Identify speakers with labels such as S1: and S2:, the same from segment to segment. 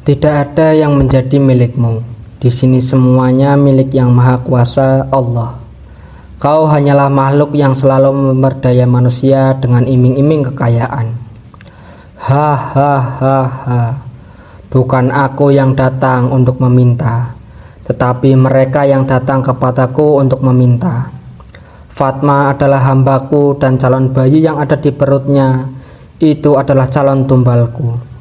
S1: Tidak ada yang menjadi milikmu. Di sini semuanya milik Yang Maha Kuasa, Allah. Kau hanyalah makhluk yang selalu memperdaya manusia dengan iming-iming kekayaan. Hahaha. Bukan aku yang datang untuk meminta, tetapi mereka yang datang kepadaku untuk meminta. Fatma adalah hambaku dan calon bayi yang ada di perutnya itu adalah calon tumbalku.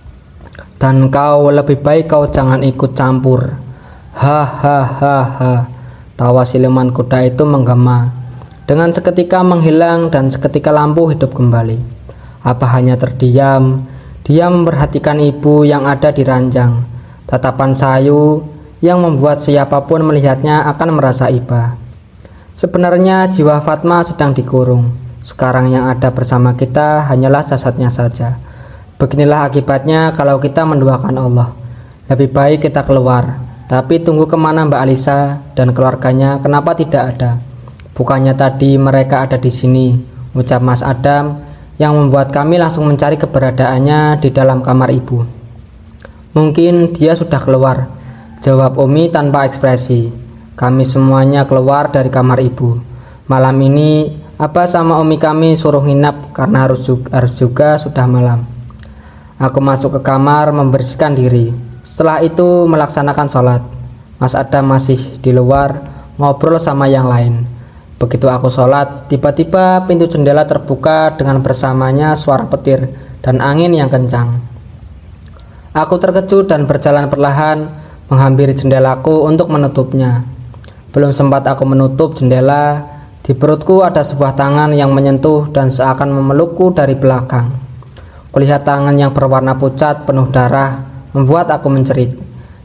S1: Dan kau lebih baik kau jangan ikut campur. Hahaha. Tawa siluman kuda itu menggema. Dengan seketika menghilang dan seketika lampu hidup kembali. Apa hanya terdiam? Dia memperhatikan ibu yang ada di ranjang. Tatapan sayu yang membuat siapapun melihatnya akan merasa iba. Sebenarnya jiwa Fatma sedang dikurung. Sekarang yang ada bersama kita hanyalah jasadnya saja. Beginilah akibatnya kalau kita menduakan Allah. Lebih baik kita keluar. Tapi tunggu kemana Mbak Alisa dan keluarganya? Kenapa tidak ada? Bukannya tadi mereka ada di sini, ucap Mas Adam yang membuat kami langsung mencari keberadaannya di dalam kamar ibu. Mungkin dia sudah keluar, jawab Umi tanpa ekspresi. Kami semuanya keluar dari kamar ibu. Malam ini Abah sama Umi kami suruh nginap karena harus juga sudah malam. Aku masuk ke kamar membersihkan diri. Setelah itu melaksanakan sholat. Mas Adam masih di luar ngobrol sama yang lain. Begitu aku sholat, tiba-tiba pintu jendela terbuka dengan bersamanya suara petir dan angin yang kencang. Aku terkejut dan berjalan perlahan menghampiri jendelaku untuk menutupnya. Belum sempat aku menutup jendela, di perutku ada sebuah tangan yang menyentuh dan seakan memelukku dari belakang. Kulihat tangan yang berwarna pucat penuh darah membuat aku menjerit.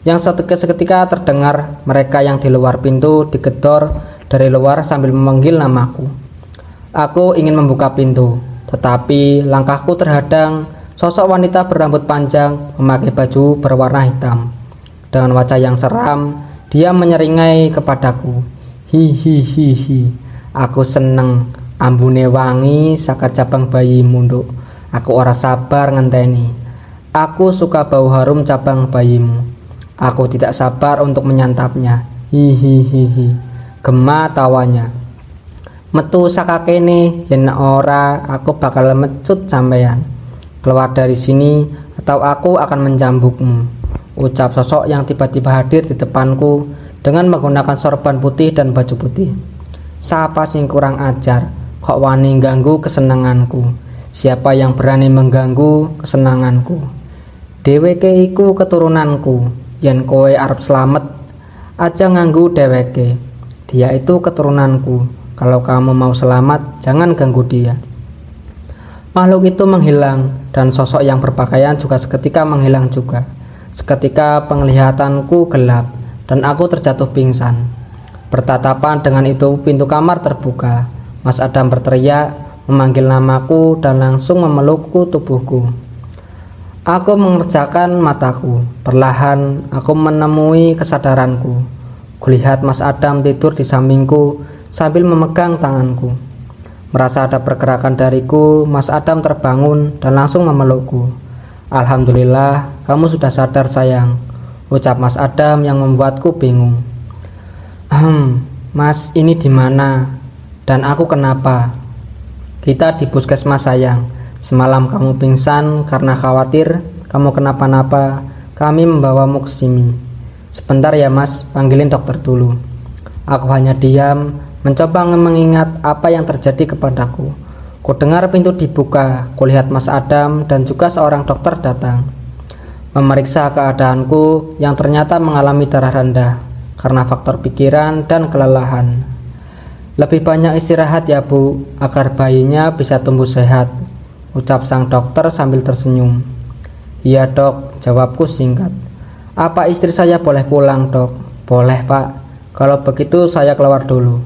S1: Yang seketika terdengar mereka yang di luar pintu digedor dari luar sambil memanggil namaku. Aku ingin membuka pintu, tetapi langkahku terhadang sosok wanita berambut panjang memakai baju berwarna hitam. Dengan wajah yang seram, dia menyeringai kepadaku. Hihihihi, aku seneng, ambune wangi saka cabang bayi munduk. Aku ora sabar ngenteni. Aku suka bau harum cabang bayimu. Aku tidak sabar untuk menyantapnya. Hihihihi. Gema tawanya. Metu saka kene, yen ora aku bakal mecut sampean. Keluar dari sini atau aku akan menjambukmu. Ucap sosok yang tiba-tiba hadir di depanku dengan menggunakan sorban putih dan baju putih. Siapa sing kurang ajar, kok wani ganggu kesenanganku? Siapa yang berani mengganggu kesenanganku? Dheweke iku keturunanku. Yen kowe arep slamet aja nganggu dheweke. Dia itu keturunanku. Kalau kamu mau selamat, jangan ganggu dia. Makhluk itu menghilang dan sosok yang berpakaian juga seketika menghilang juga. Seketika penglihatanku gelap dan aku terjatuh pingsan. Bertatapan dengan itu pintu kamar terbuka. Mas Adam berteriak memanggil namaku dan langsung memelukku tubuhku. Aku mengerjakan mataku. Perlahan aku menemui kesadaranku. Kulihat Mas Adam tidur di sampingku sambil memegang tanganku. Merasa ada pergerakan dariku, Mas Adam terbangun dan langsung memelukku. Alhamdulillah, kamu sudah sadar sayang, ucap Mas Adam yang membuatku bingung. Mas, ini di mana? Dan aku kenapa? Kita di puskesmas sayang. Semalam kamu pingsan karena khawatir kamu kenapa-napa. Kami membawamu ke sini. Sebentar ya Mas, panggilin dokter dulu. Aku hanya diam, mencoba mengingat apa yang terjadi kepadaku. Kudengar pintu dibuka, kulihat Mas Adam dan juga seorang dokter datang. Memeriksa keadaanku yang ternyata mengalami darah rendah karena faktor pikiran dan kelelahan. Lebih banyak istirahat ya Bu, agar bayinya bisa tumbuh sehat, ucap sang dokter sambil tersenyum. Iya dok, jawabku singkat. Apa istri saya boleh pulang dok? Boleh Pak, kalau begitu saya keluar dulu.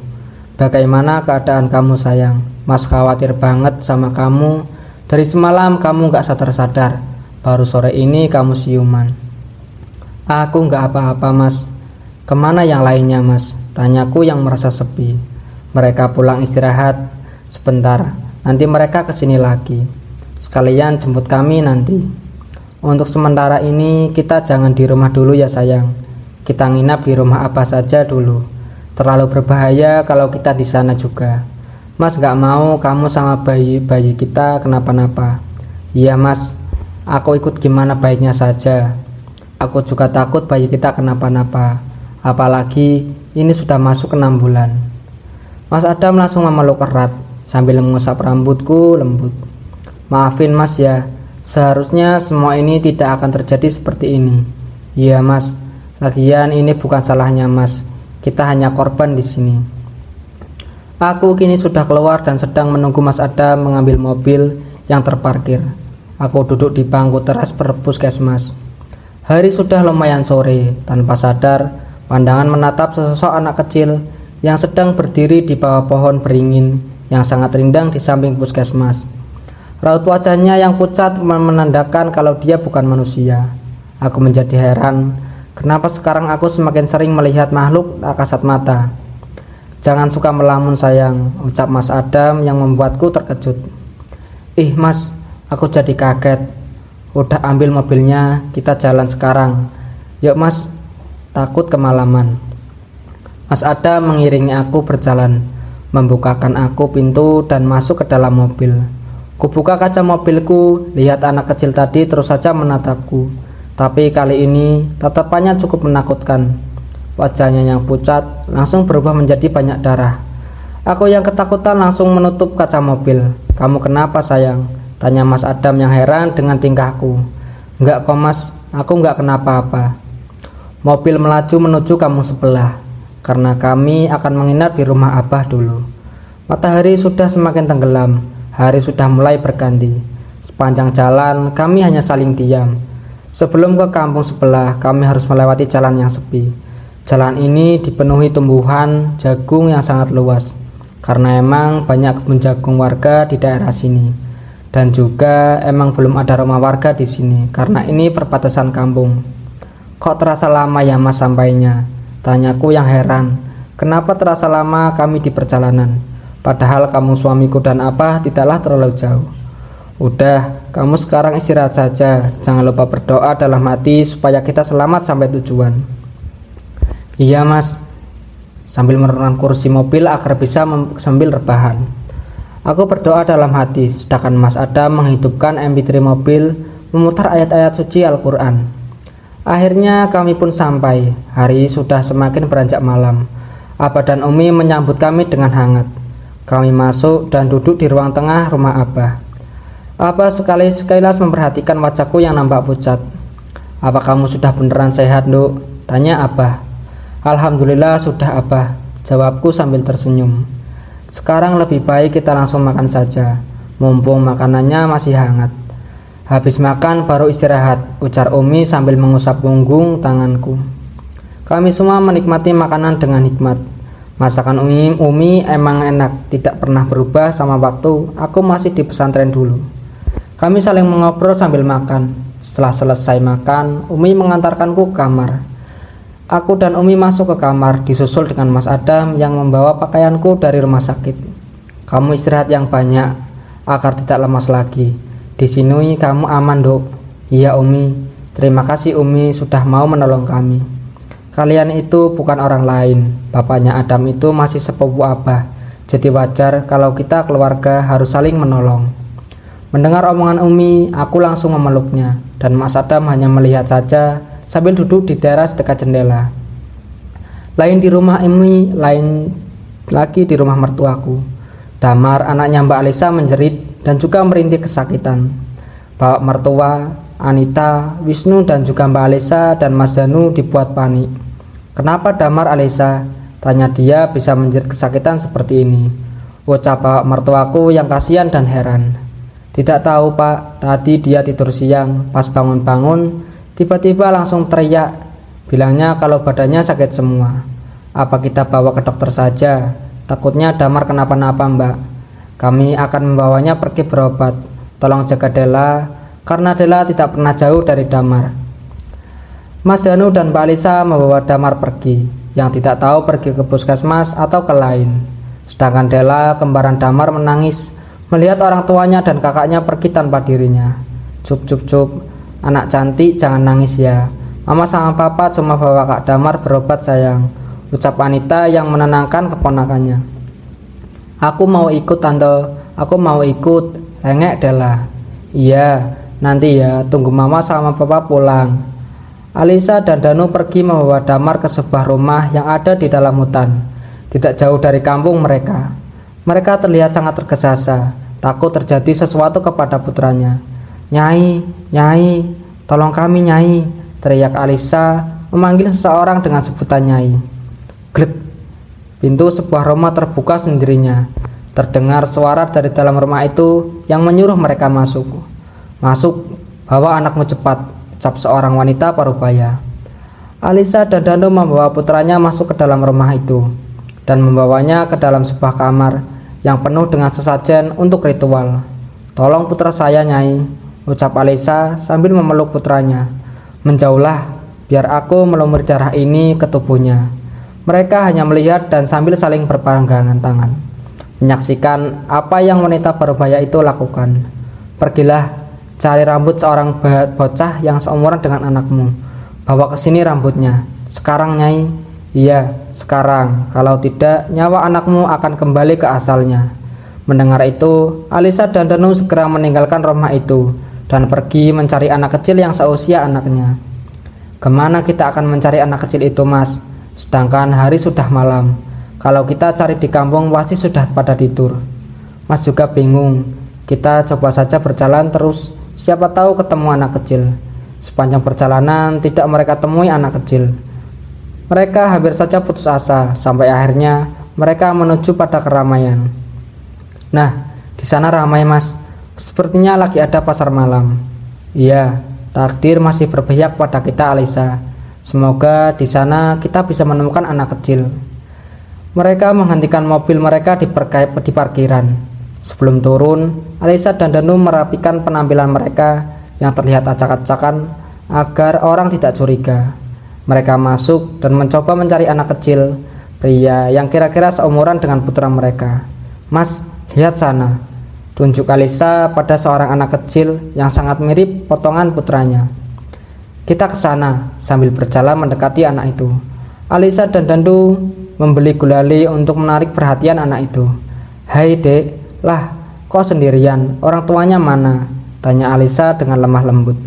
S1: Bagaimana keadaan kamu sayang? Mas khawatir banget sama kamu. Dari semalam kamu gak sadar-sadar, baru sore ini kamu siuman. Aku gak apa-apa Mas. Kemana yang lainnya Mas? Tanyaku yang merasa sepi. Mereka pulang istirahat sebentar, nanti mereka kesini lagi. Sekalian jemput kami nanti. Untuk sementara ini kita jangan di rumah dulu ya sayang. Kita nginap di rumah Abah saja dulu. Terlalu berbahaya kalau kita di sana juga. Mas gak mau kamu sama bayi kita kenapa-napa. Iya mas, aku ikut gimana baiknya saja. Aku juga takut bayi kita kenapa-napa. Apalagi ini sudah masuk ke 6 bulan. Mas Adam langsung memeluk erat sambil mengusap rambutku lembut. Maafin mas ya, seharusnya semua ini tidak akan terjadi seperti ini. Iya mas, lagian ini bukan salahnya mas. Kita hanya korban di sini. Aku kini sudah keluar dan sedang menunggu Mas Adam mengambil mobil yang terparkir. Aku duduk di bangku teras puskesmas. Hari sudah lumayan sore. Tanpa sadar, pandangan menatap sesosok anak kecil yang sedang berdiri di bawah pohon beringin yang sangat rindang di samping puskesmas. Raut wajahnya yang pucat menandakan kalau dia bukan manusia. Aku menjadi heran, kenapa sekarang aku semakin sering melihat makhluk tak kasat mata. Jangan suka melamun sayang, ucap Mas Adam yang membuatku terkejut. Ih mas, aku jadi kaget. Udah ambil mobilnya, kita jalan sekarang. Yuk mas, takut kemalaman. Mas Adam mengiringi aku berjalan, membukakan aku pintu dan masuk ke dalam mobil. Kubuka kaca mobilku, lihat anak kecil tadi terus saja menatapku. Tapi kali ini tatapannya cukup menakutkan. Wajahnya yang pucat langsung berubah menjadi banyak darah. Aku yang ketakutan langsung menutup kaca mobil. Kamu kenapa sayang? Tanya Mas Adam yang heran dengan tingkahku. Enggak kok mas, aku enggak kenapa-apa. Mobil melaju menuju kampung sebelah, karena kami akan menginap di rumah Abah dulu. Matahari sudah semakin tenggelam, hari sudah mulai berganti. Sepanjang jalan kami hanya saling diam. Sebelum ke kampung sebelah, kami harus melewati jalan yang sepi. Jalan ini dipenuhi tumbuhan jagung yang sangat luas, karena emang banyak kebun jagung warga di daerah sini. Dan juga emang belum ada rumah warga di sini, karena ini perbatasan kampung. Kok terasa lama ya mas sampainya? Tanyaku yang heran. Kenapa terasa lama kami di perjalanan? Padahal kamu suamiku dan Abah tidaklah terlalu jauh. Udah, kamu sekarang istirahat saja. Jangan lupa berdoa dalam hati supaya kita selamat sampai tujuan. Iya mas, sambil menurunkan kursi mobil agar bisa sambil rebahan. Aku berdoa dalam hati, sedangkan Mas Adam menghidupkan MP3 mobil memutar ayat-ayat suci Al-Quran. Akhirnya kami pun sampai. Hari sudah semakin beranjak malam. Abah dan Umi menyambut kami dengan hangat. Kami masuk dan duduk di ruang tengah rumah Abah. Abah sekilas memperhatikan wajahku yang nampak pucat. Apa kamu sudah beneran sehat, Nduk? Tanya Abah. Alhamdulillah sudah Abah, jawabku sambil tersenyum. Sekarang lebih baik kita langsung makan saja, mumpung makanannya masih hangat. Habis makan baru istirahat, ujar Umi sambil mengusap punggung tanganku. Kami semua menikmati makanan dengan hikmat. Masakan Umi emang enak, tidak pernah berubah sama waktu aku masih di pesantren dulu. Kami saling mengobrol sambil makan. Setelah selesai makan, Umi mengantarkanku ke kamar. Aku dan Umi masuk ke kamar, disusul dengan Mas Adam yang membawa pakaianku dari rumah sakit. Kamu istirahat yang banyak, agar tidak lemas lagi. Di sini kamu aman, Dok. Iya, Umi. Terima kasih, Umi, sudah mau menolong kami. Kalian itu bukan orang lain. Bapaknya Adam itu masih sepupu Abah. Jadi wajar kalau kita keluarga harus saling menolong. Mendengar omongan Umi, aku langsung memeluknya, dan Mas Adam hanya melihat saja sambil duduk di teras dekat jendela. Lain di rumah Umi, lain lagi di rumah mertuaku. Damar, anaknya Mbak Alisa, menjerit dan juga merintih kesakitan. Bapak mertua, Anita, Wisnu dan juga Mbak Alisa dan Mas Danu dibuat panik. Kenapa Damar Alisa? Tanya dia bisa menjerit kesakitan seperti ini. Ucap bapak mertuaku yang kasihan dan heran. Tidak tahu pak, tadi dia tidur siang, pas bangun-bangun tiba-tiba langsung teriak, bilangnya kalau badannya sakit semua. Apa kita bawa ke dokter saja? Takutnya Damar kenapa-napa mbak. Kami akan membawanya pergi berobat. Tolong jaga Dela, karena Dela tidak pernah jauh dari Damar. Mas Danu dan Mbak Alisa membawa Damar pergi, yang tidak tahu pergi ke puskesmas atau ke lain. Sedangkan Dela, kembaran Damar, menangis melihat orang tuanya dan kakaknya pergi tanpa dirinya. Cup, Anak cantik, jangan nangis ya. Mama sama papa cuma bawa Kak Damar berobat sayang, ucap Anita yang menenangkan keponakannya. Aku mau ikut tante, aku mau ikut, rengek Della. Iya, nanti ya, tunggu mama sama papa pulang. Alisa dan Danu pergi membawa Damar ke sebuah rumah yang ada di dalam hutan, tidak jauh dari kampung mereka. Mereka terlihat sangat tergesa-gesa, takut terjadi sesuatu kepada putranya. Nyai, Nyai, tolong kami Nyai, teriak Alisa memanggil seseorang dengan sebutan Nyai. Glek, pintu sebuah rumah terbuka sendirinya. Terdengar suara dari dalam rumah itu yang menyuruh mereka masuk. Masuk, bawa anakmu cepat, ucap seorang wanita parubaya. Alisa dan Danu membawa putranya masuk ke dalam rumah itu dan membawanya ke dalam sebuah kamar yang penuh dengan sesajen untuk ritual. Tolong putra saya Nyai, ucap Alisa sambil memeluk putranya. Menjauhlah, biar aku melumuri darah ini ke tubuhnya. Mereka hanya melihat dan sambil saling berpegangan tangan, menyaksikan apa yang wanita parubaya itu lakukan. Pergilah, cari rambut seorang bocah yang seumuran dengan anakmu. Bawa ke sini rambutnya. Sekarang Nyai. Iya, sekarang. Kalau tidak, nyawa anakmu akan kembali ke asalnya. Mendengar itu, Alisa dan Danu segera meninggalkan rumah itu dan pergi mencari anak kecil yang seusia anaknya. Kemana kita akan mencari anak kecil itu, Mas? Sedangkan hari sudah malam. Kalau kita cari di kampung pasti sudah pada tidur. Mas juga bingung. Kita coba saja berjalan terus, siapa tahu ketemu anak kecil. Sepanjang perjalanan tidak mereka temui anak kecil. Mereka hampir saja putus asa sampai akhirnya mereka menuju pada keramaian. Nah, di sana ramai Mas. Sepertinya lagi ada pasar malam. Iya, takdir masih berpihak pada kita Alisa. Semoga di sana kita bisa menemukan anak kecil. Mereka menghentikan mobil mereka di parkiran. Sebelum turun, Alisa dan Danu merapikan penampilan mereka yang terlihat acak-acakan agar orang tidak curiga. Mereka masuk dan mencoba mencari anak kecil, pria yang kira-kira seumuran dengan putra mereka. Mas, lihat sana, tunjuk Alisa pada seorang anak kecil yang sangat mirip potongan putranya. Kita ke sana sambil berjalan mendekati anak itu. Alisa dan Danu membeli gulali untuk menarik perhatian anak itu. Hai dek, lah kok sendirian, orang tuanya mana? Tanya Alisa dengan lemah lembut.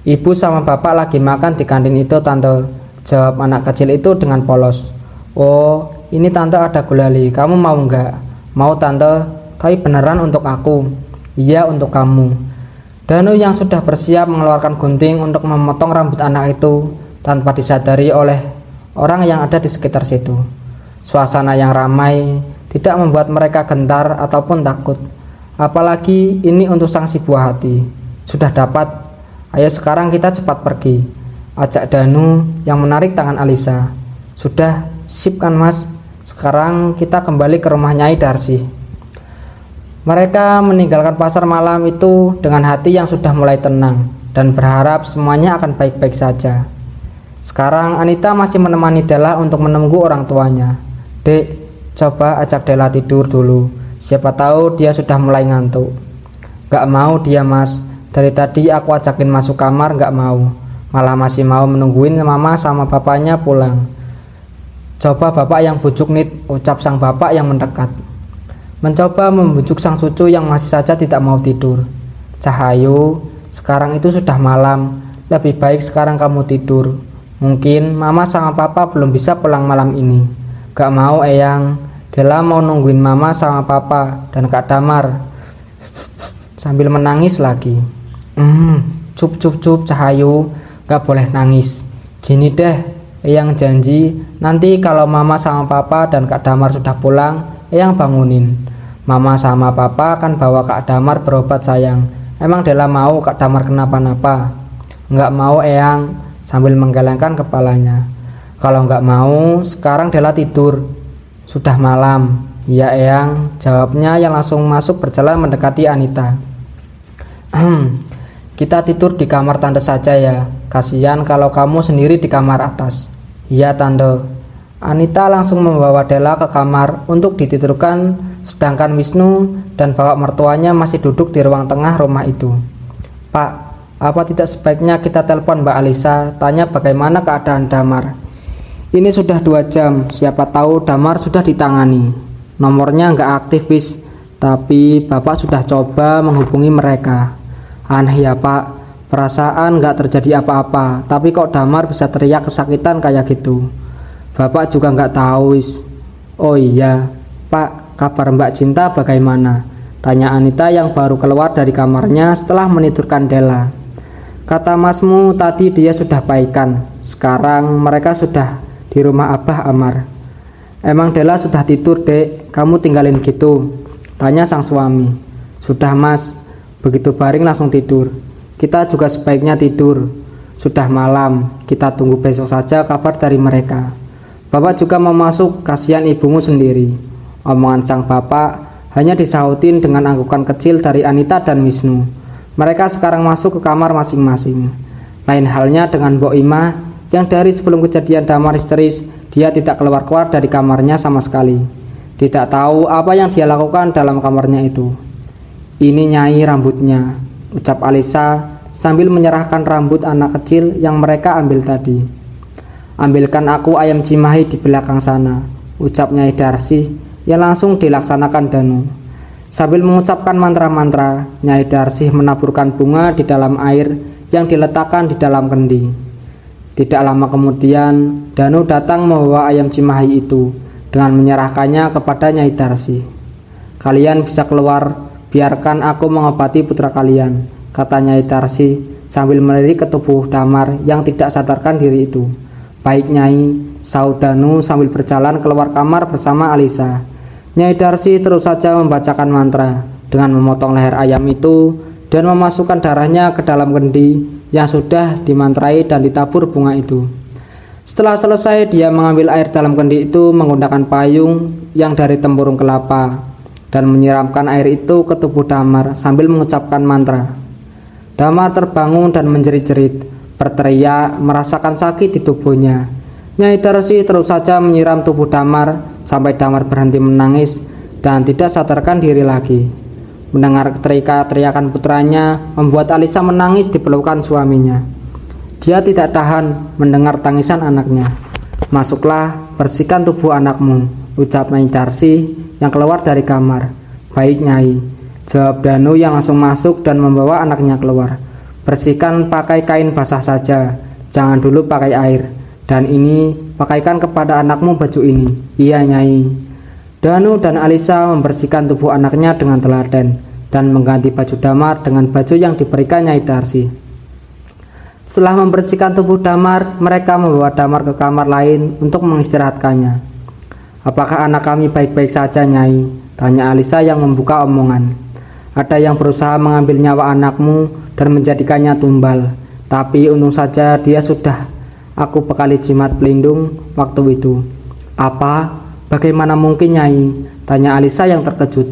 S1: Ibu sama bapak lagi makan di kantin itu tante, jawab anak kecil itu dengan polos. Oh, ini tante ada gulali, kamu mau enggak? Mau tante, tapi beneran untuk aku. Iya untuk kamu. Danu yang sudah bersiap mengeluarkan gunting untuk memotong rambut anak itu tanpa disadari oleh orang yang ada di sekitar situ. Suasana yang ramai tidak membuat mereka gentar ataupun takut. Apalagi ini untuk sang si buah hati. Sudah dapat, ayo sekarang kita cepat pergi, ajak Danu yang menarik tangan Alisa. Sudah, sip kan Mas? Sekarang kita kembali ke rumah Nyai Darsi. Mereka meninggalkan pasar malam itu dengan hati yang sudah mulai tenang dan berharap semuanya akan baik-baik saja. Sekarang Anita masih menemani Della untuk menunggu orang tuanya. Dek, coba ajak Della tidur dulu, siapa tahu dia sudah mulai ngantuk. Gak mau dia Mas, dari tadi aku ajakin masuk kamar gak mau, malah masih mau menungguin mama sama papanya pulang. Coba bapak yang bujuk Nit, ucap sang bapak yang mendekat. Mencoba membujuk sang cucu yang masih saja tidak mau tidur. Cahayu, sekarang itu sudah malam, lebih baik sekarang kamu tidur. Mungkin mama sama papa belum bisa pulang malam ini. Gak mau Eyang, Della mau nungguin mama sama papa dan Kak Damar. Sambil menangis lagi. Cup Cahayu, gak boleh nangis. Gini deh, Eyang janji nanti kalau mama sama papa dan Kak Damar sudah pulang, Eyang bangunin. Mama sama papa akan bawa Kak Damar berobat sayang. Emang Della mau Kak Damar kenapa-napa? Enggak mau Eyang, sambil menggelengkan kepalanya. Kalau enggak mau, sekarang Della tidur. Sudah malam. Iya Eyang, jawabnya yang langsung masuk berjalan mendekati Anita. Kita tidur di kamar tante saja ya. Kasihan kalau kamu sendiri di kamar atas. Iya tante. Anita langsung membawa Della ke kamar untuk ditidurkan, sedangkan Wisnu dan bapak mertuanya masih duduk di ruang tengah rumah itu. Pak, Apa tidak sebaiknya kita telepon Mbak Alisa, tanya bagaimana keadaan Damar? Ini sudah 2 jam, siapa tahu Damar sudah ditangani. Nomornya nggak aktif wis, tapi Bapak sudah coba menghubungi mereka. Aneh ya Pak, perasaan nggak terjadi apa-apa, tapi kok Damar bisa teriak kesakitan kayak gitu. Bapak juga nggak tahu wis. Oh iya, Pak, kabar Mbak Cinta bagaimana? Tanya Anita yang baru keluar dari kamarnya setelah menidurkan Della. Kata masmu tadi dia sudah baikan. Sekarang mereka sudah di rumah Abah Amar. Emang Della sudah tidur dek, kamu tinggalin gitu? Tanya sang suami. Sudah mas, begitu baring langsung tidur. Kita juga sebaiknya tidur. Sudah malam, kita tunggu besok saja kabar dari mereka. Bapak juga mau masuk, kasihan ibumu sendiri. Omongan sang bapak hanya disautin dengan anggukan kecil dari Anita dan Wisnu. Mereka sekarang masuk ke kamar masing-masing. Lain halnya dengan Mbok Imah yang dari sebelum kejadian Damar histeris, dia tidak keluar-keluar dari kamarnya sama sekali. Tidak tahu apa yang dia lakukan dalam kamarnya itu. Ini Nyai rambutnya, ucap Alisa sambil menyerahkan rambut anak kecil yang mereka ambil tadi. Ambilkan aku ayam cimahi di belakang sana, ucap Nyai Darsi yang langsung dilaksanakan Danu. Sambil mengucapkan mantra-mantra, Nyai Darsi menaburkan bunga di dalam air yang diletakkan di dalam kendi. Tidak lama kemudian, Danu datang membawa ayam cimahi itu dengan menyerahkannya kepada Nyai Darsi. Kalian bisa keluar, biarkan aku mengobati putra kalian, kata Nyai Darsi sambil melirik ke tubuh Damar yang tidak sadarkan diri itu. Baik Nyai, sahut Danu sambil berjalan keluar kamar bersama Alisa. Nyai Darsi terus saja membacakan mantra dengan memotong leher ayam itu dan memasukkan darahnya ke dalam kendi yang sudah dimantrai dan ditabur bunga itu. Setelah selesai, dia mengambil air dalam kendi itu menggunakan payung yang dari tempurung kelapa dan menyiramkan air itu ke tubuh Damar sambil mengucapkan mantra. Damar terbangun dan menjerit-jerit, berteriak merasakan sakit di tubuhnya. Nyai Darsi terus saja menyiram tubuh Damar sampai Damar berhenti menangis dan tidak sadarkan diri lagi. Mendengar teriakan putranya membuat Alisa menangis di pelukan suaminya. Dia tidak tahan mendengar tangisan anaknya. Masuklah, bersihkan tubuh anakmu, ucap Nyai Darsi yang keluar dari kamar. Baik Nyai, jawab Danu yang langsung masuk dan membawa anaknya keluar. Bersihkan pakai kain basah saja, jangan dulu pakai air. Dan ini, pakaikan kepada anakmu baju ini. Iya Nyai. Danu dan Alisa membersihkan tubuh anaknya dengan telaten dan mengganti baju Damar dengan baju yang diberikan Nyai Darsi. Setelah membersihkan tubuh Damar, mereka membawa Damar ke kamar lain untuk mengistirahatkannya. Apakah anak kami baik-baik saja Nyai? Tanya Alisa yang membuka omongan. Ada yang berusaha mengambil nyawa anakmu dan menjadikannya tumbal, tapi untung saja dia sudah aku bekali jimat pelindung waktu itu. Apa? Bagaimana mungkin Nyai? Tanya Alisa yang terkejut.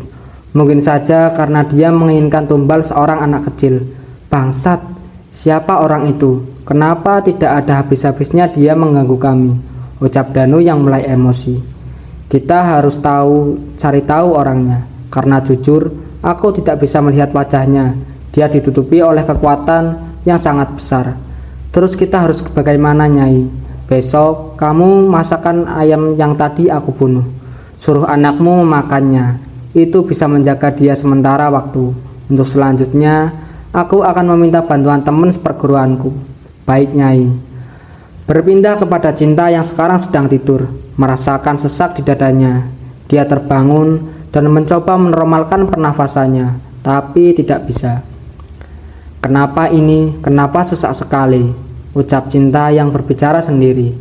S1: Mungkin saja karena dia menginginkan tumbal seorang anak kecil. Bangsat, siapa orang itu? Kenapa tidak ada habis-habisnya dia mengganggu kami? Ucap Danu yang mulai emosi. Kita harus cari tahu orangnya. Karena jujur, aku tidak bisa melihat wajahnya. Dia ditutupi oleh kekuatan yang sangat besar. Terus kita harus bagaimana Nyai? Besok kamu masakan ayam yang tadi aku bunuh. Suruh anakmu memakannya. Itu bisa menjaga dia sementara waktu. Untuk selanjutnya, aku akan meminta bantuan teman seperguruanku. Baik Nyai. Berpindah kepada Cinta yang sekarang sedang tidur, merasakan sesak di dadanya. Dia terbangun dan mencoba menormalkan pernafasannya, tapi tidak bisa. Kenapa ini? Kenapa sesak sekali? Ucap Cinta yang berbicara sendiri,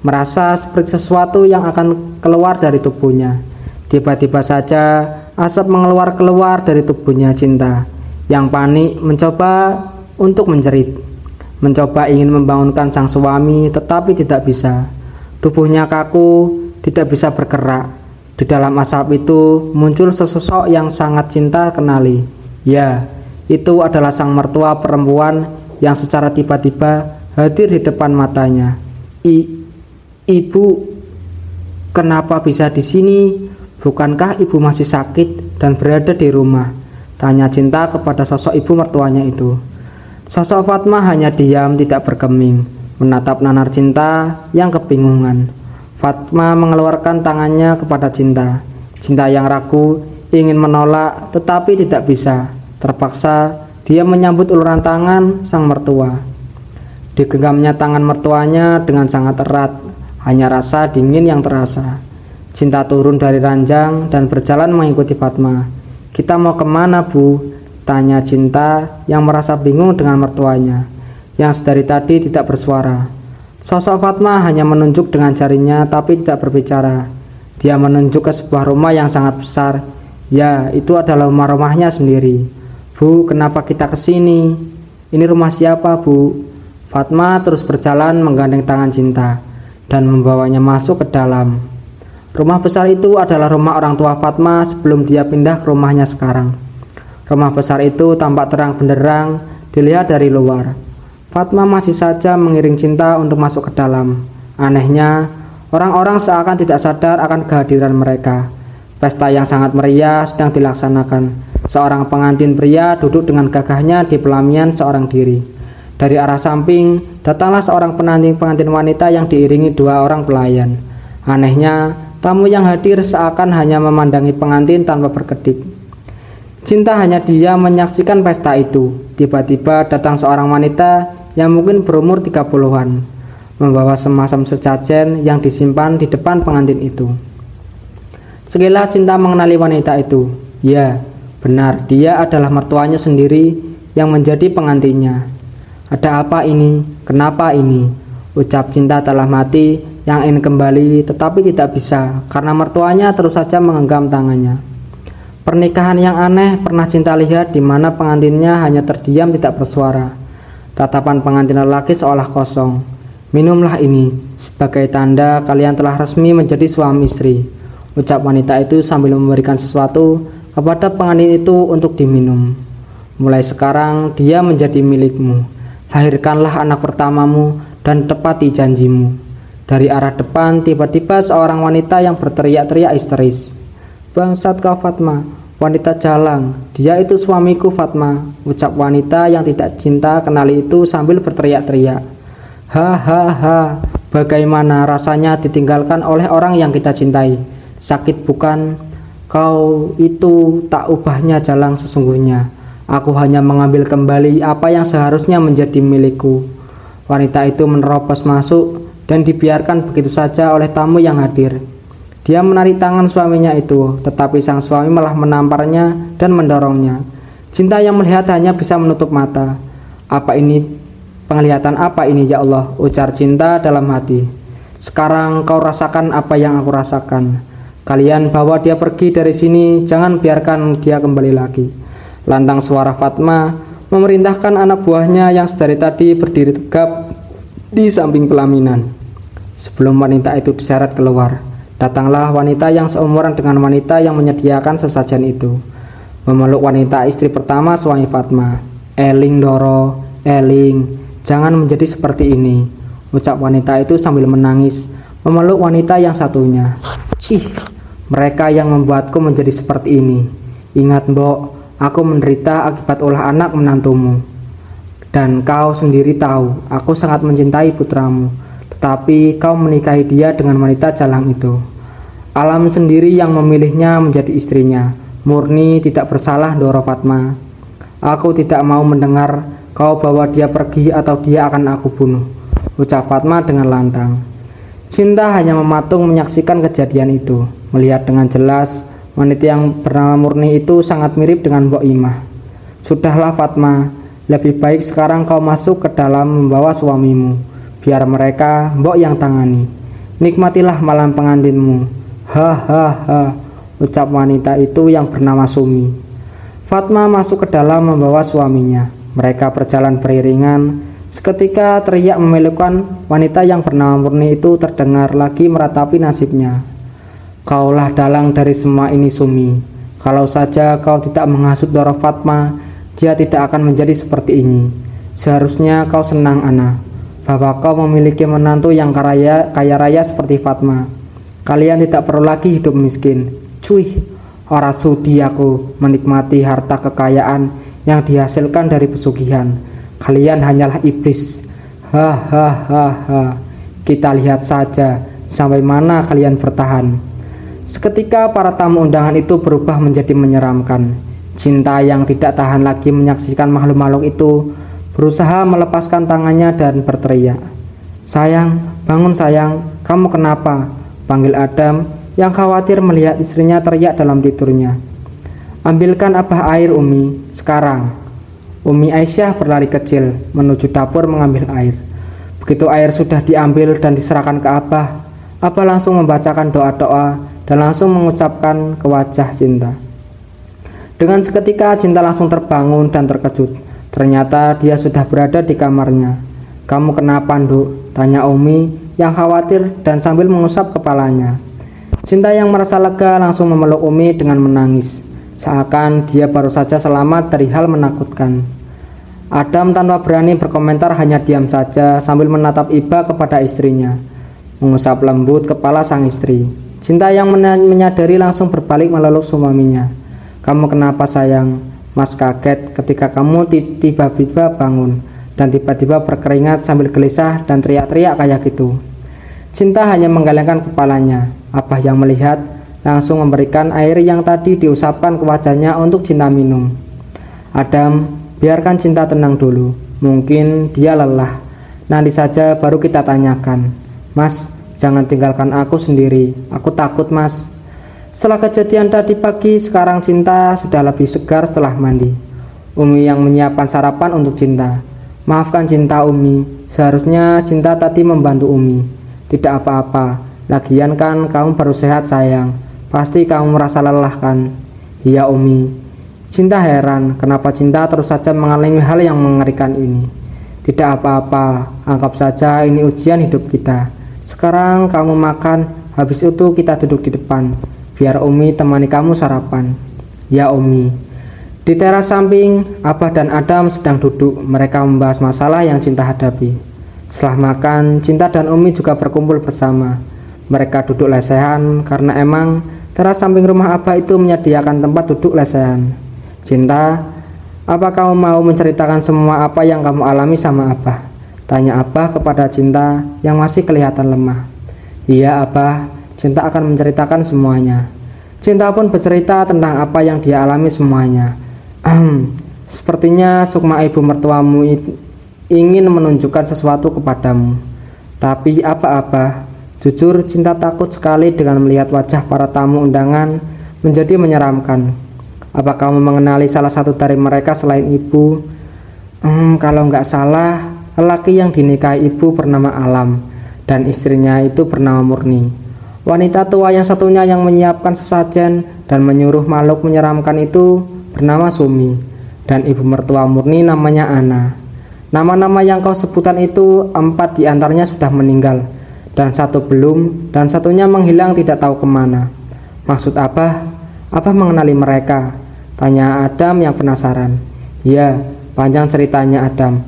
S1: merasa seperti sesuatu yang akan keluar dari tubuhnya. Tiba-tiba saja asap keluar dari tubuhnya Cinta, yang panik mencoba untuk menjerit, mencoba ingin membangunkan sang suami, tetapi tidak bisa. Tubuhnya kaku, tidak bisa bergerak. Di dalam asap itu muncul sesosok yang sangat Cinta kenali. Ya, itu adalah sang mertua perempuan yang secara tiba-tiba hadir di depan matanya. Ibu, kenapa bisa di sini? Bukankah ibu masih sakit dan berada di rumah? Tanya Cinta kepada sosok ibu mertuanya itu. Sosok Fatma hanya diam, tidak bergeming, menatap nanar cinta yang kebingungan. Fatma mengeluarkan tangannya kepada cinta. Cinta yang ragu, ingin menolak, tetapi tidak bisa. Terpaksa, dia menyambut uluran tangan sang mertua. Digenggamnya tangan mertuanya dengan sangat erat, hanya rasa dingin yang terasa. Cinta turun dari ranjang dan berjalan mengikuti Fatma. "Kita mau kemana, Bu?" tanya Cinta yang merasa bingung dengan mertuanya, yang sedari tadi tidak bersuara. Sosok Fatma hanya menunjuk dengan jarinya tapi tidak berbicara. Dia menunjuk ke sebuah rumah yang sangat besar. Ya, itu adalah rumahnya sendiri. "Bu, kenapa kita ke sini? Ini rumah siapa, Bu?" Fatma terus berjalan menggandeng tangan Cinta dan membawanya masuk ke dalam. Rumah besar itu adalah rumah orang tua Fatma sebelum dia pindah ke rumahnya sekarang. Rumah besar itu tampak terang benderang dilihat dari luar. Fatma masih saja mengiring Cinta untuk masuk ke dalam. Anehnya, orang-orang seakan tidak sadar akan kehadiran mereka. Pesta yang sangat meriah sedang dilaksanakan. Seorang pengantin pria duduk dengan gagahnya di pelaminan seorang diri. Dari arah samping, datanglah seorang pengantin wanita yang diiringi dua orang pelayan. Anehnya, tamu yang hadir seakan hanya memandangi pengantin tanpa berkedip. Cinta hanya diam menyaksikan pesta itu. Tiba-tiba datang seorang wanita yang mungkin berumur 30-an, membawa semacam sesajen yang disimpan di depan pengantin itu. Sekilas Cinta mengenali wanita itu. Ya, benar, dia adalah mertuanya sendiri yang menjadi pengantinnya. "Ada apa ini? Kenapa ini?" ucap Cinta dalam hati yang ingin kembali tetapi tidak bisa karena mertuanya terus saja menggenggam tangannya. Pernikahan yang aneh pernah Cinta lihat di mana pengantinnya hanya terdiam tidak bersuara. Tatapan pengantin lelaki seolah kosong. "Minumlah ini, sebagai tanda kalian telah resmi menjadi suami istri," ucap wanita itu sambil memberikan sesuatu kepada pengantin itu untuk diminum. "Mulai sekarang dia menjadi milikmu. Lahirkanlah anak pertamamu dan tepati janjimu." Dari arah depan tiba-tiba seorang wanita yang berteriak-teriak histeris. "Bangsat kau Fatma, wanita jalang, dia itu suamiku Fatma," ucap wanita yang tidak Cinta kenali itu sambil berteriak-teriak. "Hahaha, bagaimana rasanya ditinggalkan oleh orang yang kita cintai? Sakit bukan? Kau itu tak ubahnya jalang sesungguhnya. Aku hanya mengambil kembali apa yang seharusnya menjadi milikku." Wanita itu menerobos masuk dan dibiarkan begitu saja oleh tamu yang hadir. Dia menarik tangan suaminya itu, tetapi sang suami malah menamparnya dan mendorongnya. Cinta yang melihat hanya bisa menutup mata. "Apa ini? Penglihatan apa ini ya Allah?" ujar Cinta dalam hati. "Sekarang kau rasakan apa yang aku rasakan. Kalian bawa dia pergi dari sini, jangan biarkan dia kembali lagi." Lantang suara Fatma memerintahkan anak buahnya yang sedari tadi berdiri tegap di samping pelaminan. Sebelum wanita itu diseret keluar, datanglah wanita yang seumuran dengan wanita yang menyediakan sesajen itu, memeluk wanita istri pertama suami Fatma. "Eling Doro, eling, jangan menjadi seperti ini," ucap wanita itu sambil menangis, memeluk wanita yang satunya. "Cih, mereka yang membuatku menjadi seperti ini. Ingat Mbok, aku menderita akibat ulah anak menantumu. Dan kau sendiri tahu, aku sangat mencintai putramu. Tetapi kau menikahi dia dengan wanita jalang itu. Alam sendiri yang memilihnya menjadi istrinya. Murni tidak bersalah Doro Fatma. Aku tidak mau mendengar kau bawa dia pergi atau dia akan aku bunuh," ucap Fatma dengan lantang. Cinta hanya mematung menyaksikan kejadian itu. Melihat dengan jelas, wanita yang bernama Murni itu sangat mirip dengan Mbok Imah. "Sudahlah Fatma, lebih baik sekarang kau masuk ke dalam membawa suamimu. Biar mereka Mbok yang tangani. Nikmatilah malam pengantinmu." "Hahaha," ucap wanita itu yang bernama Sumi. Fatma masuk ke dalam membawa suaminya. Mereka berjalan beriringan. Seketika teriak memilukan wanita yang bernama Murni itu terdengar lagi meratapi nasibnya. "Kaulah dalang dari semua ini Sumi. Kalau saja kau tidak menghasut Doro Fatma, dia tidak akan menjadi seperti ini. Seharusnya kau senang Ana, bahwa kau memiliki menantu yang kaya raya seperti Fatma. Kalian tidak perlu lagi hidup miskin. Cuy, ora sudi aku menikmati harta kekayaan yang dihasilkan dari pesugihan. Kalian hanyalah iblis. Hahaha. Kita lihat saja sampai mana kalian bertahan. Seketika para tamu undangan itu berubah menjadi menyeramkan. Cinta yang tidak tahan lagi menyaksikan makhluk-makhluk itu berusaha melepaskan tangannya dan berteriak. "Sayang, bangun sayang, kamu kenapa?" panggil Adam yang khawatir melihat istrinya teriak dalam tidurnya. "Ambilkan Abah air Umi, sekarang." Umi Aisyah berlari kecil menuju dapur mengambil air. Begitu air sudah diambil dan diserahkan ke Abah, Abah langsung membacakan doa-doa dan langsung mengucapkan ke wajah Cinta. Dengan seketika Cinta langsung terbangun dan terkejut. Ternyata dia sudah berada di kamarnya. "Kamu kenapa, Nduk?" tanya Umi yang khawatir dan sambil mengusap kepalanya. Cinta yang merasa lega langsung memeluk Umi dengan menangis, seakan dia baru saja selamat dari hal menakutkan. Adam tanpa berani berkomentar hanya diam saja sambil menatap iba kepada istrinya, mengusap lembut kepala sang istri. Cinta yang menyadari langsung berbalik meleluk suaminya. "Kamu kenapa sayang?" "Mas kaget ketika kamu tiba-tiba bangun dan tiba-tiba berkeringat sambil gelisah dan teriak-teriak kayak gitu." Cinta hanya menggelengkan kepalanya. Abah yang melihat langsung memberikan air yang tadi diusapkan ke wajahnya untuk Cinta minum. "Adam, biarkan Cinta tenang dulu. Mungkin dia lelah. Nanti saja baru kita tanyakan. Mas, jangan tinggalkan aku sendiri. Aku takut, Mas." Setelah kejadian tadi pagi, sekarang Cinta sudah lebih segar setelah mandi. Umi yang menyiapkan sarapan untuk Cinta. "Maafkan Cinta, Umi. Seharusnya Cinta tadi membantu Umi." "Tidak apa-apa. Lagian kan kamu baru sehat sayang. Pasti kamu merasa lelah kan?" "Iya Umi." Cinta heran kenapa Cinta terus saja mengalami hal yang mengerikan ini. "Tidak apa-apa, anggap saja ini ujian hidup kita. Sekarang kamu makan, habis itu kita duduk di depan. Biar Umi temani kamu sarapan." "Ya Umi." Di teras samping, Abah dan Adam sedang duduk. Mereka membahas masalah yang Cinta hadapi. Setelah makan, Cinta dan Umi juga berkumpul bersama. Mereka duduk lesehan karena emang teras samping rumah Abah itu menyediakan tempat duduk lesehan. "Cinta, apa kamu mau menceritakan semua apa yang kamu alami sama Abah?" tanya Abah kepada Cinta yang masih kelihatan lemah. "Iya Abah, Cinta akan menceritakan semuanya." Cinta pun bercerita tentang apa yang dia alami semuanya. "Sepertinya Sukma ibu mertuamu ingin menunjukkan sesuatu kepadamu. Tapi apa Abah? Jujur Cinta takut sekali dengan melihat wajah para tamu undangan menjadi menyeramkan. Apa kamu mengenali salah satu dari mereka selain ibu?" Kalau nggak salah, lelaki yang dinikahi ibu bernama Alam dan istrinya itu bernama Murni. Wanita tua yang satunya yang menyiapkan sesajen dan menyuruh makhluk menyeramkan itu bernama Sumi, dan ibu mertua Murni namanya Ana. Nama-nama yang kau sebutan itu 4 diantaranya sudah meninggal, dan 1 belum, dan satunya menghilang tidak tahu kemana. "Maksud Abah mengenali mereka?" tanya Adam yang penasaran. "Ya, panjang ceritanya Adam.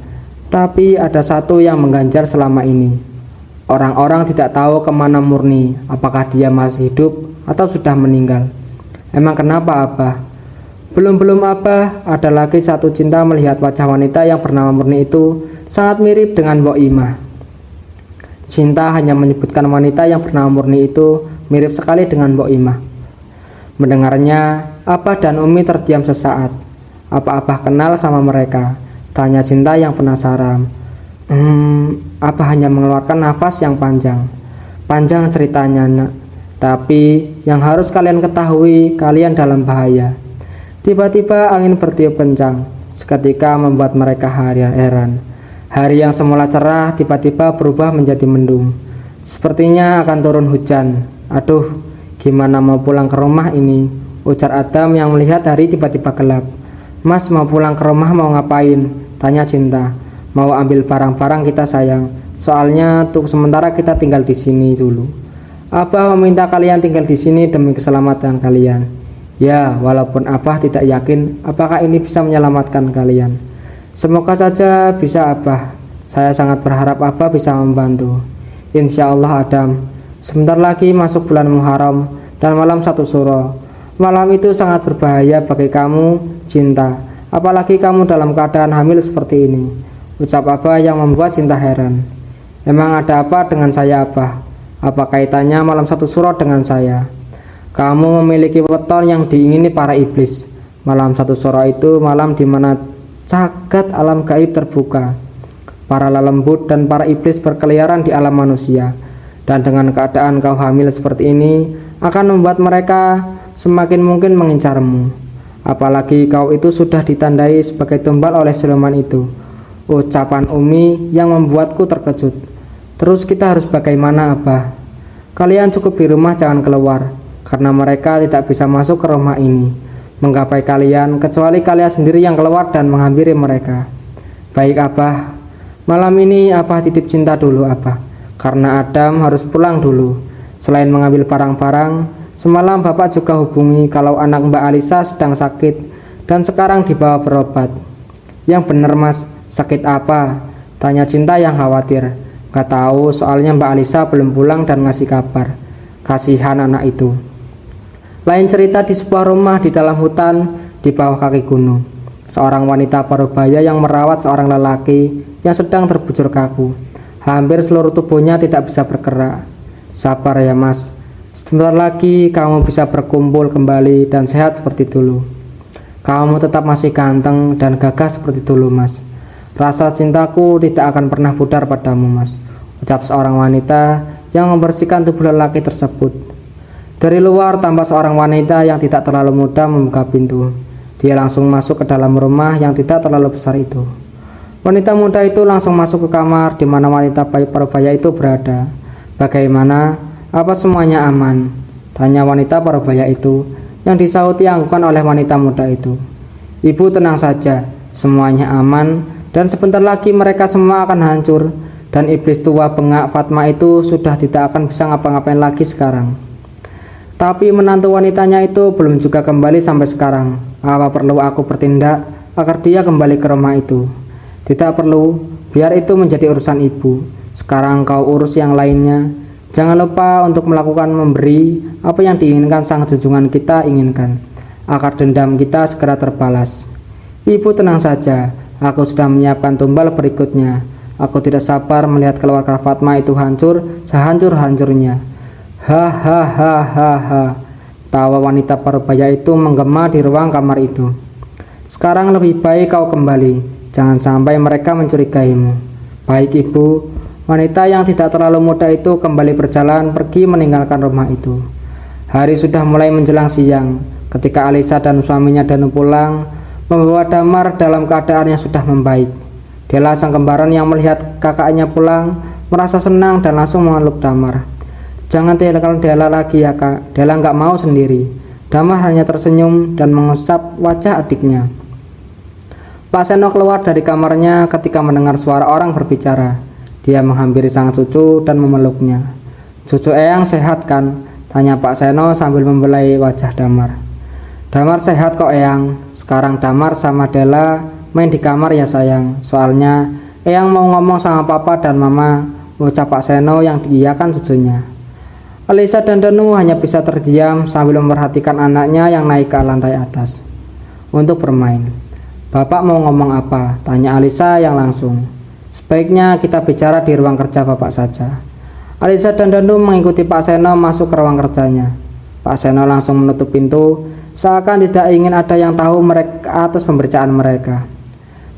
S1: Tapi ada satu yang mengganjal selama ini. Orang-orang tidak tahu kemana Murni, apakah dia masih hidup atau sudah meninggal." "Emang kenapa Abah?" Belum Abah, ada lagi satu Cinta melihat wajah wanita yang bernama Murni itu sangat mirip dengan Mbok Imah. Cinta hanya menyebutkan wanita yang bernama Murni itu mirip sekali dengan Mbok Imah. Mendengarnya, Abah dan Umi terdiam sesaat. "Apa Abah kenal sama mereka?" tanya Cinta yang penasaran. Abah hanya mengeluarkan nafas yang panjang. "Panjang ceritanya nak. Tapi yang harus kalian ketahui, kalian dalam bahaya." Tiba-tiba angin bertiup kencang, seketika membuat mereka heran. Hari yang semula cerah tiba-tiba berubah menjadi mendung. Sepertinya akan turun hujan. "Aduh, gimana mau pulang ke rumah ini?" ujar Adam yang melihat hari tiba-tiba gelap. "Mas mau pulang ke rumah mau ngapain?" tanya Cinta. "Mau ambil barang-barang kita sayang. Soalnya untuk sementara kita tinggal di sini dulu. Abah meminta kalian tinggal di sini demi keselamatan kalian." "Ya, walaupun Abah tidak yakin apakah ini bisa menyelamatkan kalian. Semoga saja bisa Abah. Saya sangat berharap Abah bisa membantu." "Insya Allah Adam. Sebentar lagi masuk bulan Muharram dan malam 1 Syuro. Malam itu sangat berbahaya bagi kamu, Cinta. Apalagi kamu dalam keadaan hamil seperti ini. ucap Abah yang membuat Cinta heran. Emang ada apa dengan saya, Abah? Apa kaitannya malam satu suro dengan saya? Kamu memiliki weton yang diingini para iblis. Malam satu suro itu malam di mana cagat alam gaib terbuka. Para lelembut dan para iblis berkeliaran di alam manusia. Dan dengan keadaan kau hamil seperti ini akan membuat mereka semakin mungkin mengincarmu. Apalagi kau itu sudah ditandai sebagai tumbal oleh siluman itu. Ucapan Umi yang membuatku terkejut. Terus kita harus bagaimana, Abah? Kalian cukup di rumah, jangan keluar, karena mereka tidak bisa masuk ke rumah ini menggapai kalian kecuali kalian sendiri yang keluar dan menghampiri mereka. Baik, Abah. Malam ini Abah titip Cinta dulu, Abah, karena Adam harus pulang dulu. Selain mengambil barang-barang, semalam Bapak juga hubungi kalau anak Mbak Alisa sedang sakit dan sekarang dibawa berobat. Yang benar, Mas, sakit apa? Tanya Cinta yang khawatir. Gak tahu, soalnya Mbak Alisa belum pulang dan ngasih kabar. Kasihan anak itu. Lain cerita di sebuah rumah di dalam hutan di bawah kaki gunung. Seorang wanita parubaya yang merawat seorang lelaki yang sedang terbujur kaku. Hampir seluruh tubuhnya tidak bisa bergerak. Sabar ya, Mas. Sebentar lagi kamu bisa berkumpul kembali dan sehat seperti dulu. Kamu tetap masih ganteng dan gagah seperti dulu, Mas. Rasa cintaku tidak akan pernah pudar padamu, Mas, ucap seorang wanita yang membersihkan tubuh lelaki tersebut. Dari luar tampak seorang wanita yang tidak terlalu muda membuka pintu. Dia langsung masuk ke dalam rumah yang tidak terlalu besar itu. Wanita muda itu langsung masuk ke kamar di mana wanita parubaya itu berada. Bagaimana? Apa semuanya aman? Tanya wanita parubaya itu yang disauti anggukan oleh wanita muda itu. Ibu tenang saja, semuanya aman. Dan sebentar lagi mereka semua akan hancur. Dan iblis tua bengak Fatma itu sudah tidak akan bisa ngapa-ngapain lagi sekarang. Tapi menantu wanitanya itu belum juga kembali sampai sekarang. Apa perlu aku bertindak agar dia kembali ke rumah itu? Tidak perlu, biar itu menjadi urusan ibu. Sekarang kau urus yang lainnya. Jangan lupa untuk melakukan memberi apa yang diinginkan sang junjungan kita inginkan, agar dendam kita segera terbalas. Ibu tenang saja. Aku sudah menyiapkan tumbal berikutnya. Aku tidak sabar melihat keluarga Fatma itu hancur sehancur-hancurnya. Hahaha. Tawa wanita parubaya itu menggema di ruang kamar itu. Sekarang lebih baik kau kembali. Jangan sampai mereka mencurigaimu. Baik, Ibu. Wanita yang tidak terlalu muda itu kembali berjalan pergi meninggalkan rumah itu. Hari sudah mulai menjelang siang ketika Alisa dan suaminya Danu pulang membawa Damar dalam keadaan yang sudah membaik. Dela sang kembaran yang melihat kakaknya pulang merasa senang dan langsung memeluk Damar. Jangan tinggalkan Dela lagi ya, Kak. Dela nggak mau sendiri. Damar hanya tersenyum dan mengusap wajah adiknya. Pak Seno keluar dari kamarnya ketika mendengar suara orang berbicara. Dia menghampiri sang cucu dan memeluknya. Cucu Eyang sehat kan? Tanya Pak Seno sambil membelai wajah Damar. Damar sehat kok, Eyang. Sekarang Damar sama Dela main di kamar ya, sayang. Soalnya Eyang mau ngomong sama papa dan mama, ucap Pak Seno yang diiyakan cucunya. Alisa dan Danu hanya bisa terdiam sambil memperhatikan anaknya yang naik ke lantai atas untuk bermain. Bapak mau ngomong apa? Tanya Alisa yang langsung. Sebaiknya kita bicara di ruang kerja Bapak saja. Alisa dan Danu mengikuti Pak Seno masuk ke ruang kerjanya. Pak Seno langsung menutup pintu, seakan tidak ingin ada yang tahu mereka atas pemberitaan mereka.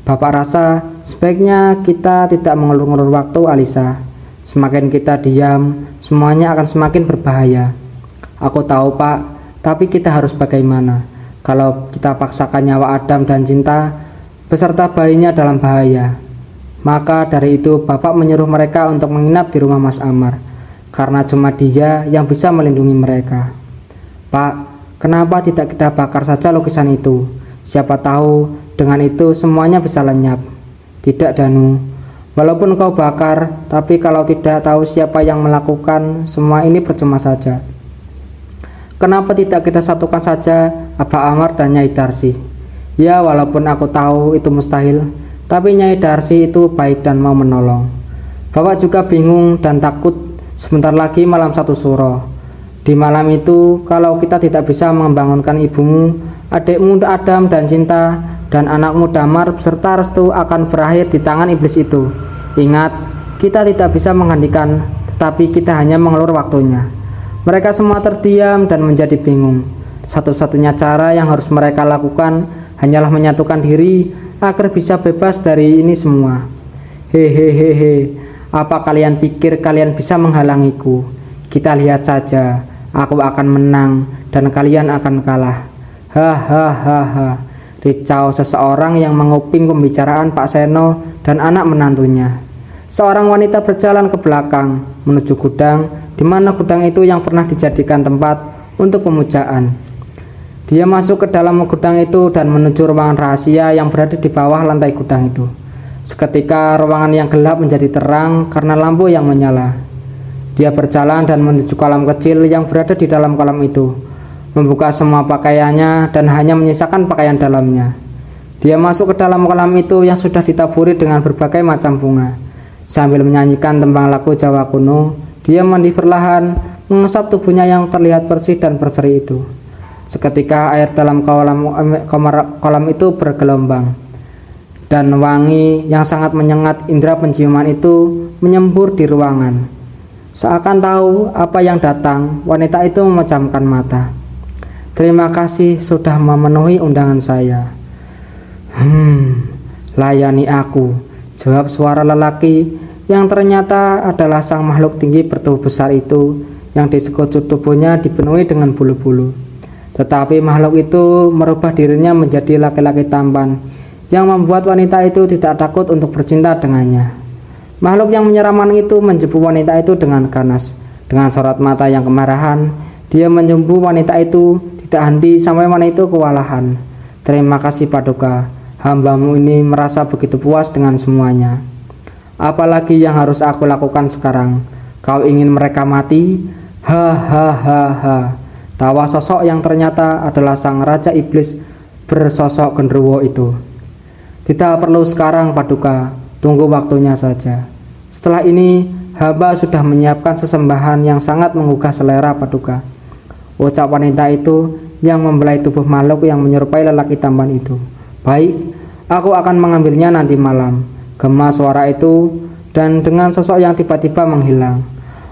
S1: Bapak rasa sebaiknya kita tidak mengulur-ngulur waktu, Alisa. Semakin kita diam, semuanya akan semakin berbahaya. Aku tahu, Pak, tapi kita harus bagaimana? Kalau kita paksakan nyawa Adam dan Cinta beserta bayinya dalam bahaya. Maka dari itu Bapak menyuruh mereka untuk menginap di rumah Mas Amar, karena cuma dia yang bisa melindungi mereka. Pak, kenapa tidak kita bakar saja lukisan itu? Siapa tahu dengan itu semuanya bisa lenyap. Tidak, Danu. Walaupun kau bakar, tapi kalau tidak tahu siapa yang melakukan, semua ini percuma saja. Kenapa tidak kita satukan saja Abah Amar dan Nyai Darsi? Ya, walaupun aku tahu itu mustahil, tapi Nyai Darsi itu baik dan mau menolong. Bapak juga bingung dan takut sebentar lagi malam satu suro. Di malam itu, kalau kita tidak bisa membangunkan ibumu, adikmu Adam dan Cinta, dan anakmu Damar beserta restu akan berakhir di tangan iblis itu. Ingat, kita tidak bisa menghentikan, tetapi kita hanya mengelur waktunya." Mereka semua terdiam dan menjadi bingung. Satu-satunya cara yang harus mereka lakukan hanyalah menyatukan diri agar bisa bebas dari ini semua. "Hehehehe, apa kalian pikir kalian bisa menghalangiku? Kita lihat saja, aku akan menang dan kalian akan kalah. Hahaha," ricau seseorang yang menguping pembicaraan Pak Seno dan anak menantunya. Seorang wanita berjalan ke belakang menuju gudang, di mana gudang itu yang pernah dijadikan tempat untuk pemujaan. Dia masuk ke dalam gudang itu dan menuju ruangan rahasia yang berada di bawah lantai gudang itu. Seketika ruangan yang gelap menjadi terang karena lampu yang menyala. Dia berjalan dan menuju kolam kecil yang berada di dalam kolam itu, membuka semua pakaiannya dan hanya menyisakan pakaian dalamnya. Dia masuk ke dalam kolam itu yang sudah ditaburi dengan berbagai macam bunga. Sambil menyanyikan tembang lagu Jawa kuno, dia mandi perlahan, mengesap tubuhnya yang terlihat bersih dan berseri itu. Seketika air dalam kolam itu bergelombang, dan wangi yang sangat menyengat indera penciuman itu menyembur di ruangan. Seakan tahu apa yang datang, wanita itu memejamkan mata. "Terima kasih sudah memenuhi undangan saya." Layani aku," jawab suara lelaki yang ternyata adalah sang makhluk tinggi bertubuh besar itu yang di sekujur tubuhnya dipenuhi dengan bulu-bulu. Tetapi makhluk itu merubah dirinya menjadi laki-laki tampan yang membuat wanita itu tidak takut untuk bercinta dengannya. Makhluk yang menyeramkan itu menjemput wanita itu dengan ganas. Dengan sorot mata yang kemarahan, dia menjemput wanita itu tidak henti sampai wanita itu kewalahan. "Terima kasih Paduka, hambamu ini merasa begitu puas dengan semuanya. Apalagi yang harus aku lakukan sekarang? Kau ingin mereka mati?" Hahaha, tawa sosok yang ternyata adalah sang Raja Iblis bersosok genderuwo itu. "Tidak perlu sekarang Paduka, tunggu waktunya saja. Setelah ini, hamba sudah menyiapkan sesembahan yang sangat menggugah selera Paduka," ucap wanita itu yang membelai tubuh makhluk yang menyerupai lelaki tampan itu. "Baik, aku akan mengambilnya nanti malam," gema suara itu, dan dengan sosok yang tiba-tiba menghilang.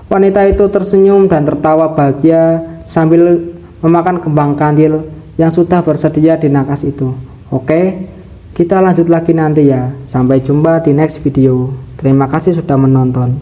S1: Wanita itu tersenyum dan tertawa bahagia sambil memakan kembang kandil yang sudah bersedia di nakas itu. Oke, kita lanjut lagi nanti ya. Sampai jumpa di next video. Terima kasih sudah menonton.